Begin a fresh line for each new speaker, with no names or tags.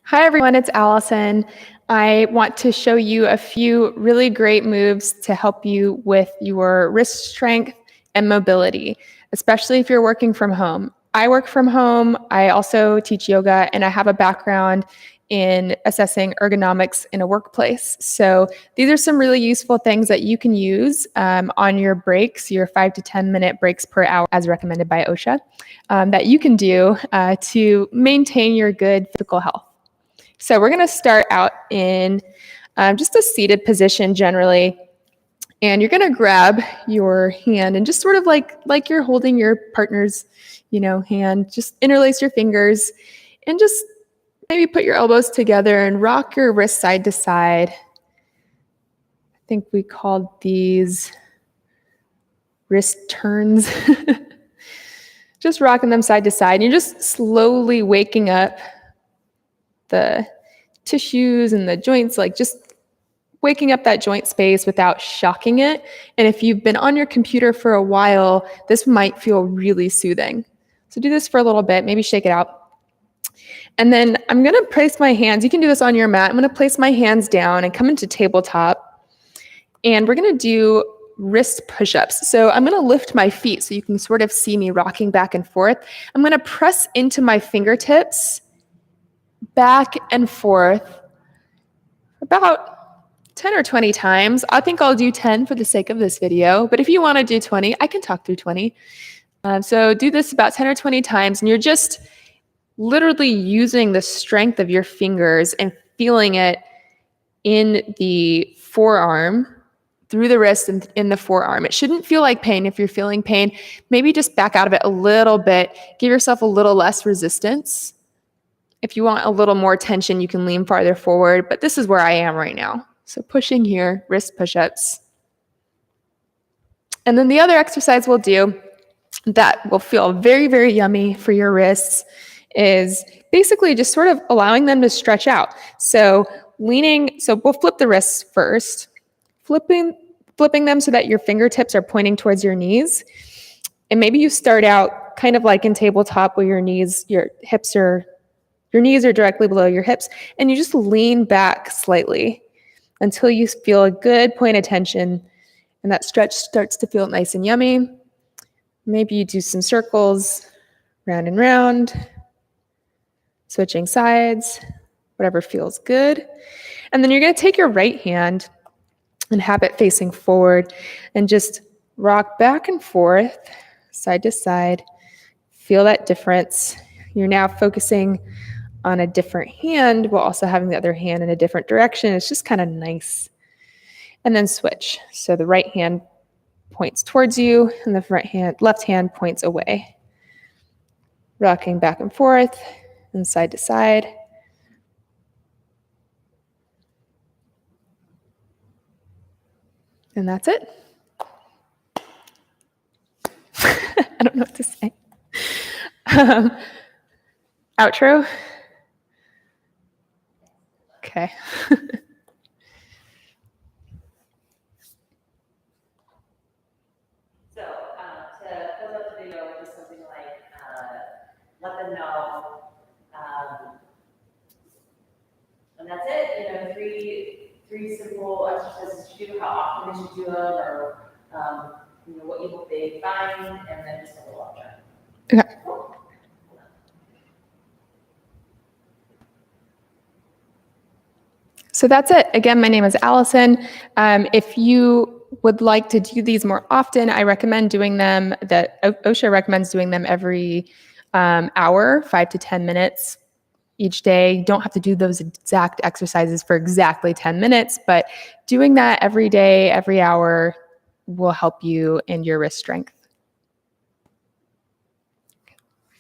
Hi everyone, it's Allison. I want to show you a few really great moves to help you with your wrist strength and mobility, especially if you're working from home. I work from home. I also teach yoga, and I have a background in assessing ergonomics in a workplace. So these are some really useful things that you can use on your breaks, your 5 to 10 minute breaks per hour, as recommended by OSHA, that you can do to maintain your good physical health. So we're going to start out in just a seated position generally. And you're going to grab your hand and just sort of like you're holding your partner's, hand, just interlace your fingers and just maybe put your elbows together and rock your wrist side to side. I think we called these wrist turns. Just rocking them side to side. And you're just slowly waking up the tissues and the joints, like just waking up that joint space without shocking it. And if you've been on your computer for a while, this might feel really soothing. So do this for a little bit, maybe shake it out. And then I'm going to place my hands, you can do this on your mat. I'm going to place my hands down and come into tabletop. And we're going to do wrist push-ups. So I'm going to lift my feet so you can sort of see me rocking back and forth. I'm going to press into my fingertips back and forth about 10 or 20 times. I think I'll do 10 for the sake of this video, but if you want to do 20, I can talk through 20. So do this about 10 or 20 times, and you're just literally using the strength of your fingers and feeling it in the forearm, through the wrist and in the forearm. It shouldn't feel like pain. If you're feeling pain, maybe just back out of it a little bit. Give yourself a little less resistance. If you want a little more tension, you can lean farther forward, but this is where I am right now. So pushing here, wrist push-ups. And then the other exercise we'll do that will feel very, very yummy for your wrists is basically just sort of allowing them to stretch out. So we'll flip the wrists first, flipping them so that your fingertips are pointing towards your knees. And maybe you start out kind of like in tabletop where your knees are directly below your hips, and you just lean back slightly until you feel a good point of tension, and that stretch starts to feel nice and yummy. Maybe you do some circles, round and round, switching sides, whatever feels good. And then you're going to take your right hand and have it facing forward and just rock back and forth, side to side. Feel that difference. You're now focusing on a different hand while also having the other hand in a different direction. It's just kind of nice. And then switch. So the right hand points towards you and the left hand points away. Rocking back and forth and side to side. And that's it. I don't know what to say. Outro. Okay.
So to close up the video, just something like let them know, and that's it. Three simple exercises to do, how often they should do them, or what you hope they find, and then just a little outro.
Okay.
Cool.
So that's it. Again, my name is Allison. If you would like to do these more often, I recommend doing them, OSHA recommends doing them every hour, 5 to 10 minutes each day. You don't have to do those exact exercises for exactly 10 minutes, but doing that every day, every hour will help you in your wrist strength.